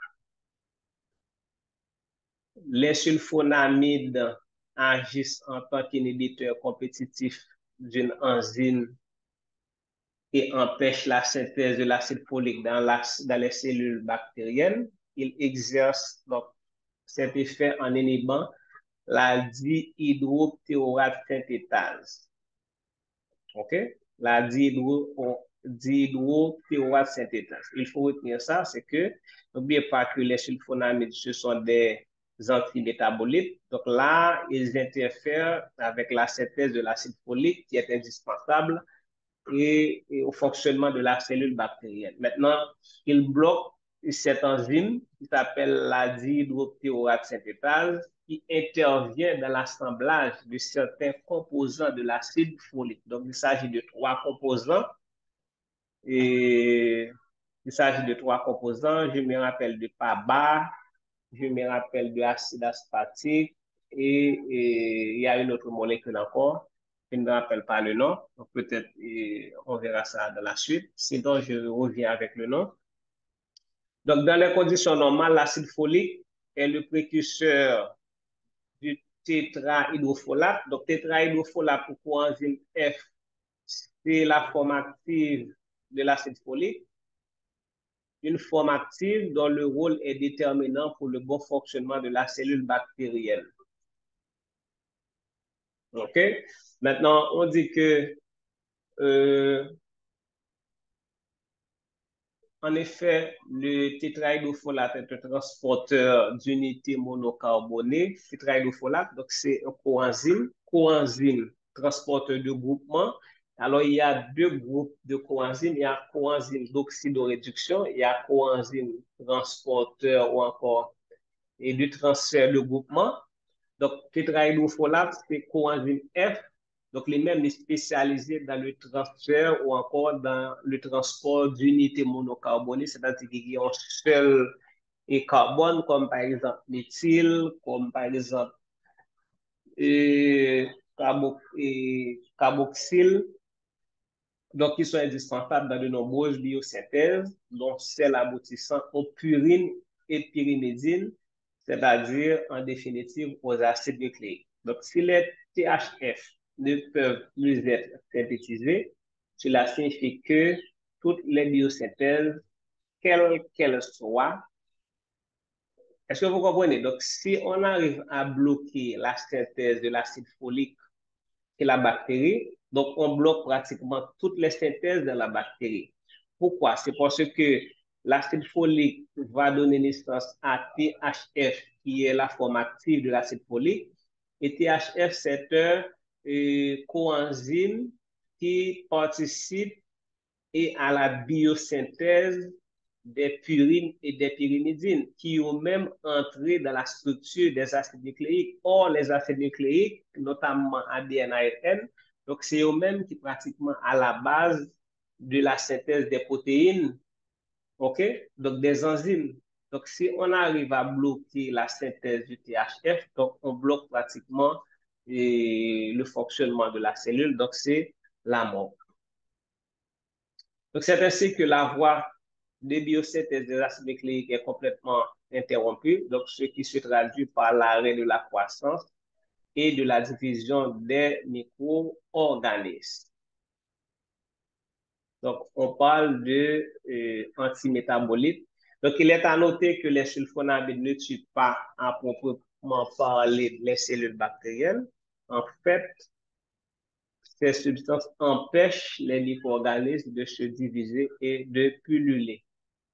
Les sulfonamides agissent en tant qu'inhibiteur compétitif d'une enzyme et empêchent la synthèse de l'acide folique dans les cellules bactériennes. Ils exercent donc cet effet en inhibant la dihydroptéorate synthétase. OK? La dihydroptéorate synthétase. Il faut retenir ça, c'est que n'oubliez pas que les sulfonamides, ce sont des antimétabolites. Donc là, ils interfèrent avec la synthèse de l'acide folique qui est indispensable et au fonctionnement de la cellule bactérienne. Maintenant, il bloque cette enzyme qui s'appelle la dihydroptéorate synthétase qui intervient dans l'assemblage de certains composants de l'acide folique. Donc, il s'agit de trois composants. Et il s'agit de trois composants. Je me rappelle de PABA, je me rappelle de acide aspartique et il y a une autre molécule encore. Je ne me rappelle pas le nom. Donc peut-être on verra ça dans la suite. Sinon, je reviens avec le nom. Donc, dans les conditions normales, l'acide folique est le précurseur tétrahydrofolate. Donc, tétrahydrofolate pour coenzyme F, c'est la forme active de l'acide folique. Une forme active dont le rôle est déterminant pour le bon fonctionnement de la cellule bactérienne. OK? Maintenant, on dit que en effet, le tétrahydrofolate est un transporteur d'unités monocarbonées. Tétrahydrofolate, donc c'est un coenzyme. Coenzyme, transporteur de groupement. Alors, il y a deux groupes de coenzymes. Il y a coenzyme d'oxydoréduction, il y a coenzyme transporteur ou encore et du transfert de groupement. Donc, tétrahydrofolate, c'est coenzyme F. Donc, les mêmes spécialisés dans le transfert ou encore dans le transport d'unités monocarbonées, c'est-à-dire qu'il y a un seul et carbone, comme par exemple méthyle, comme par exemple carboxyle, donc qui sont indispensables dans de nombreuses biosynthèses, dont celles aboutissant aux purines et pyrimidines, c'est-à-dire en définitive aux acides nucléiques. Donc, si les THF ne peuvent plus être synthétisés, cela signifie que toutes les biosynthèses, quelles qu'elles soient, est-ce que vous comprenez? Donc, si on arrive à bloquer la synthèse de l'acide folique et la bactérie, donc on bloque pratiquement toutes les synthèses de la bactérie. Pourquoi? C'est parce que l'acide folique va donner naissance à THF, qui est la forme active de l'acide folique. Et THF, c'est un coenzyme qui participe à la biosynthèse des purines et des pyrimidines qui ont même entré dans la structure des acides nucléiques. Or, les acides nucléiques, notamment ADN, ARN, donc c'est eux-mêmes qui pratiquement à la base de la synthèse des protéines, ok? Donc des enzymes. Donc si on arrive à bloquer la synthèse du THF, donc on bloque pratiquement le fonctionnement de la cellule, donc c'est la mort. Donc c'est ainsi que la voie de biosynthèse des acides nucléiques est complètement interrompue, donc ce qui se traduit par l'arrêt de la croissance et de la division des micro-organismes. Donc, on parle de antimétabolites. Donc, il est à noter que les sulfonamides ne tuent pas à proprement parler les cellules bactériennes. En fait, ces substances empêchent les micro-organismes de se diviser et de pulluler.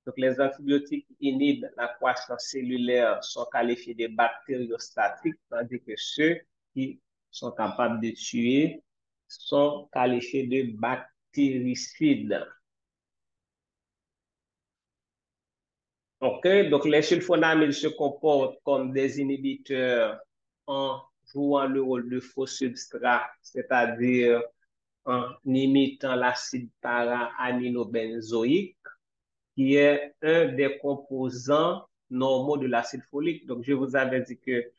Donc, les antibiotiques inhibent la croissance cellulaire, sont qualifiés de bactériostatiques, tandis que ceux qui sont capables de tuer sont qualifiés de bactéricides. OK, donc les sulfonamides se comportent comme des inhibiteurs en jouant le rôle de faux substrat, c'est-à-dire en imitant l'acide para-aminobenzoïque, qui est un des composants normaux de l'acide folique. Donc, je vous avais dit que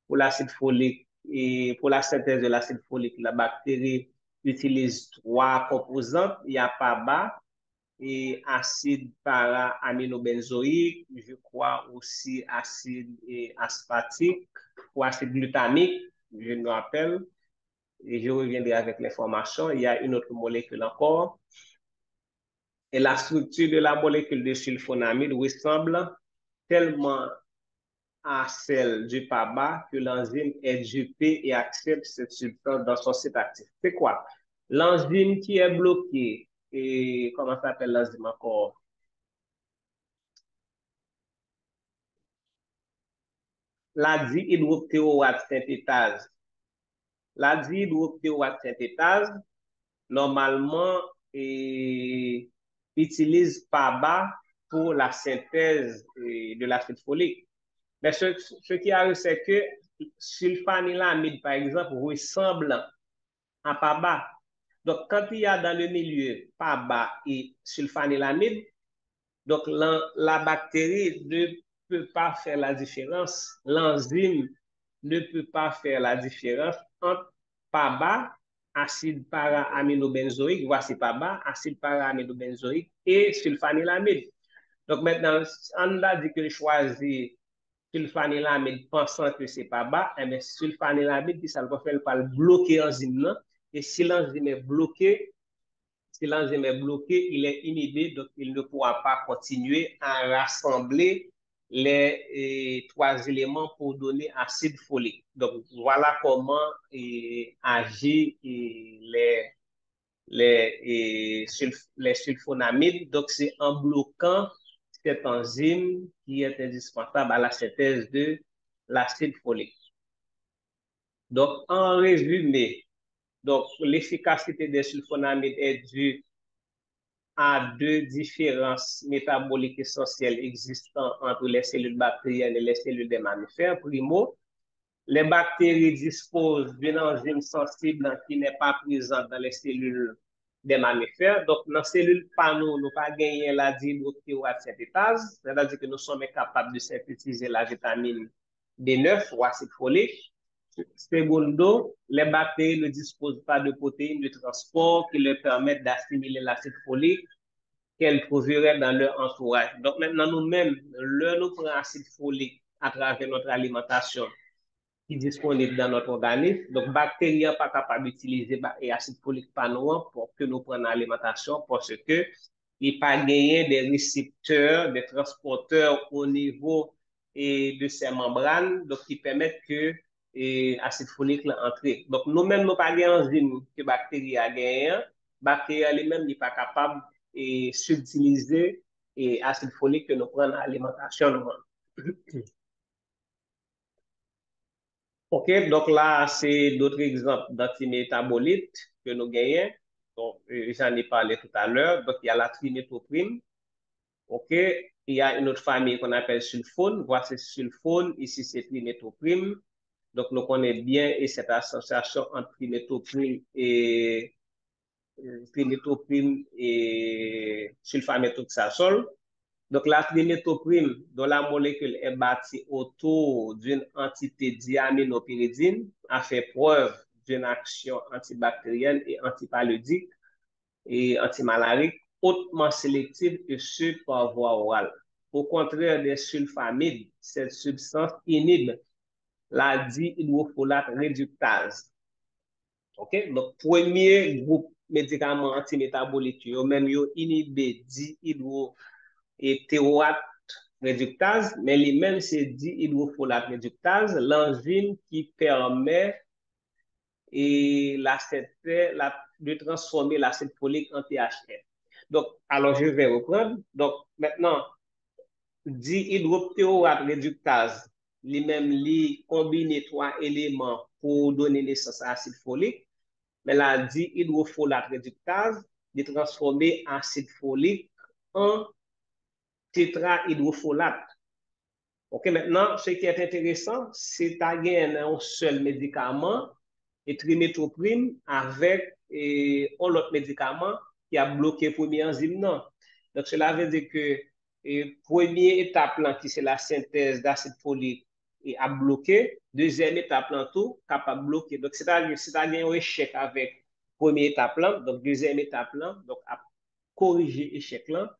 pour l'acide folique et pour la synthèse de l'acide folique, la bactérie utilise trois composantes. Il y a PABA et acide para-aminobenzoïque, je crois aussi acide aspartique ou acide glutamique, je me rappelle, et je reviendrai avec l'information. Il y a une autre molécule encore. Et la structure de la molécule de sulfonamide ressemble tellement à celle du PABA que l'enzyme est dupée et accepte cette substance dans son site actif. C'est quoi? L'enzyme qui est bloquée, et comment s'appelle l'enzyme encore? La dihydroptéroate synthétase. La dihydroptéroate synthétase, normalement, utilise PABA pour la synthèse de l'acide folique. Mais ce qui arrive, c'est que sulfanilamide, par exemple, ressemble à PABA. Donc, quand il y a dans le milieu PABA et sulfanilamide, donc la bactérie ne peut pas faire la différence. L'enzyme ne peut pas faire la différence entre PABA, acide para-aminobenzoïque, voici PABA, acide para-aminobenzoïque et sulfanilamide. Donc maintenant, on a dit que choisit sulfanilamide pensant que c'est pas bas, et bien sulfanilamide, ça va faire le bloquer l'enzyme là. Et si l'enzyme est bloqué, il est inhibé, donc il ne pourra pas continuer à rassembler les trois éléments pour donner acide folique. Donc voilà comment agit les sulfonamides. Donc c'est en bloquant cette enzyme qui est indispensable à la synthèse de l'acide folique. Donc en résumé, donc l'efficacité des sulfonamides est due à deux différences métaboliques essentielles existant entre les cellules bactériennes et les cellules des mammifères. Primo, les bactéries disposent d'une enzyme sensible qui n'est pas présente dans les cellules des mammifères. Donc, dans les cellules panneaux, nous pas gagné la dihydroxyurate synthétase, c'est-à-dire que nous sommes capables de synthétiser la vitamine B9 ou acide folique. Segundo, les bactéries ne disposent pas de protéines de transport qui leur permettent d'assimiler l'acide folique qu'elles trouveraient dans leur entourage. Donc maintenant, nous-mêmes, nous prenons acide folique à travers notre alimentation qui est disponible dans notre organisme. Donc, bactéries ne sont pas capables d'utiliser l'acide folique panouant pour que nous prenions l'alimentation parce que il n'y a pas gagné des récepteurs, des transporteurs au niveau de ces membranes donc, qui permettent que l'acide folique entre. Donc, nous-mêmes, nous pas gagné enzyme que bactéries a gagné. Bactéries elles-mêmes n'est pas capable de subtiliser l'acide folique que nous prenons dans l'alimentation. OK, donc là, c'est d'autres exemples d'antimétabolites que nous gagnons. Donc, j'en ai parlé tout à l'heure. Donc, il y a la trimétoprine. OK, il y a une autre famille qu'on appelle sulfone. Voici sulfone. Ici, c'est trimétoprine. Donc, nous connaissons bien cette association entre trimétoprine et sulfaméthoxazole. Donc, la trimétoprine, dont la molécule est bâtie autour d'une entité diaminopyridine, a fait preuve d'une action antibactérienne et antipaludique et antimalarique hautement sélective et ce par voie orale. Au contraire des sulfamides, cette substance inhibe la dihydrofolate réductase. OK? Donc, premier groupe médicament antimétabolique, même inhibé dihydrofolate et théoate réductase, mais les mêmes c'est dihydrofolate réductase, l'enzyme qui permet de transformer l'acide folique en THF. Donc, alors je vais reprendre. Donc, maintenant, dihydrothéoate réductase, les mêmes li combiner trois éléments pour donner naissance à l'acide folique, mais la dihydrofolate réductase, de transformer acide folique en tétrahydrofolate. OK, maintenant, ce qui est intéressant, c'est qu'il un seul médicament, et trimétoprine, avec un autre médicament qui a bloqué le premier enzyme. Non. Donc, cela veut dire que première étape, là, qui c'est la synthèse d'acide folique, a bloqué. Deuxième étape, là, tout, capable de bloquer. Donc, c'est-à-dire un échec avec première étape, là, donc deuxième étape, là, donc, à corriger l'échec, là.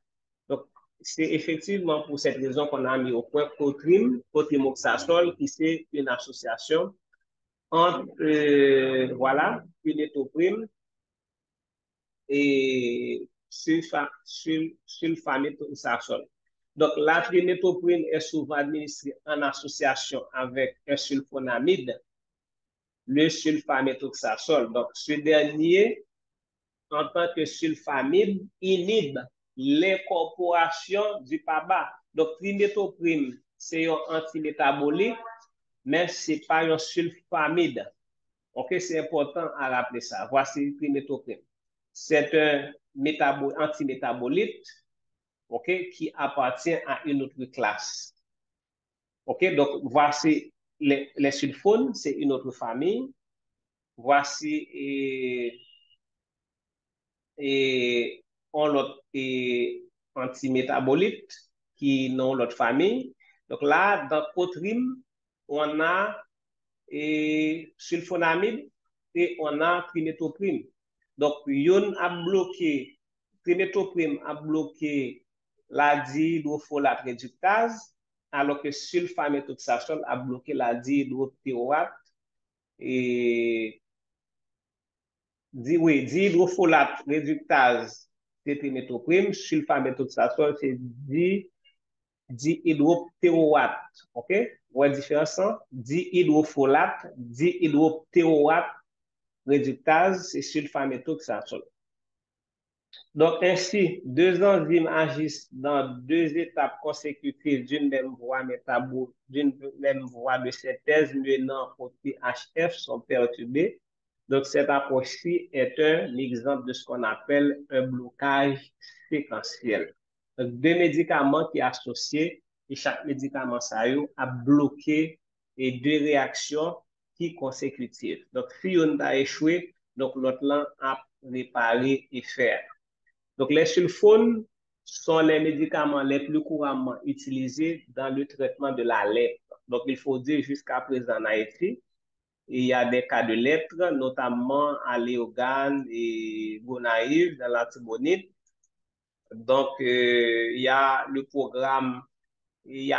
Donc, c'est effectivement pour cette raison qu'on a mis au point cotrimoxazole, qui c'est une association entre, voilà, trimétoprine et sulfaméthoxazole. Donc, la trimétoprine est souvent administrée en association avec un sulfonamide, le sulfaméthoxazole. Donc, ce dernier, en tant que sulfamide, inhibe l'incorporation du PABA. Donc, trimétoprine, c'est un antimétabolique, mais ce n'est pas un sulfamide. OK, c'est important à rappeler ça. Voici trimétoprine. C'est un antimétabolite, OK, qui appartient à une autre classe. OK, donc voici les sulfones, c'est une autre famille. Voici on l'autre antimétabolite qui n'ont l'autre famille. Donc là, dans Cotrim, on a sulfonamide et on a trimétoprine. Donc, trimétoprine a bloqué la dihydrofolate réductase alors que sulfaméthoxyazole a bloqué la dihydroptéroate et oui, dihydrofolate réductase tétréméthoprime, sulfaméthoxyazole, c'est dihydroptéroate. OK? Vous voyez la différence? Dihydrofolate, dihydroptéroate réductase, c'est sulfaméthoxyazole. Donc, ainsi, deux enzymes agissent dans deux étapes consécutives d'une même voie métabolique, d'une même voie de synthèse menant au THF sont perturbées. Donc, cette approche-ci est un exemple de ce qu'on appelle un blocage séquentiel. Donc, deux médicaments qui sont associés et chaque médicament ça a bloqué et deux réactions qui consécutives. Donc, si on a échoué, donc l'autre là a réparé et faire. Donc, les sulfones sont les médicaments les plus couramment utilisés dans le traitement de la lèpre. Donc, il faut dire jusqu'à présent en Haïti, il y a des cas de lèpre, notamment à Léogane et Gonaïve dans la Tibonite. Donc, il y a un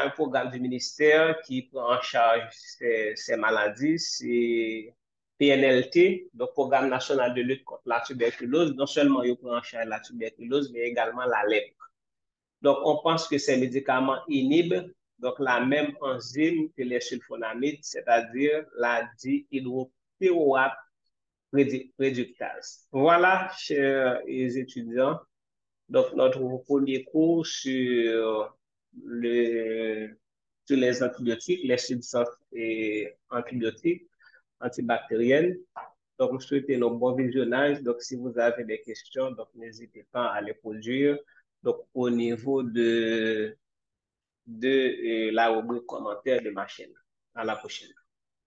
programme du ministère qui prend en charge ces maladies, c'est PNLT, donc Programme national de lutte contre la tuberculose. Non seulement il prend en charge la tuberculose, mais également la lèpre. Donc, on pense que ces médicaments inhibent donc la même enzyme que les sulfonamides, c'est-à-dire la dihydropyroate réductase. Voilà, chers étudiants, donc notre premier cours le, sur les antibiotiques, les substances antibiotiques, antibactériennes. Donc, je souhaite un bon visionnage. Donc, si vous avez des questions, donc n'hésitez pas à les produire. Donc, au niveau de la rubrique commentaire de ma chaîne. À la prochaine.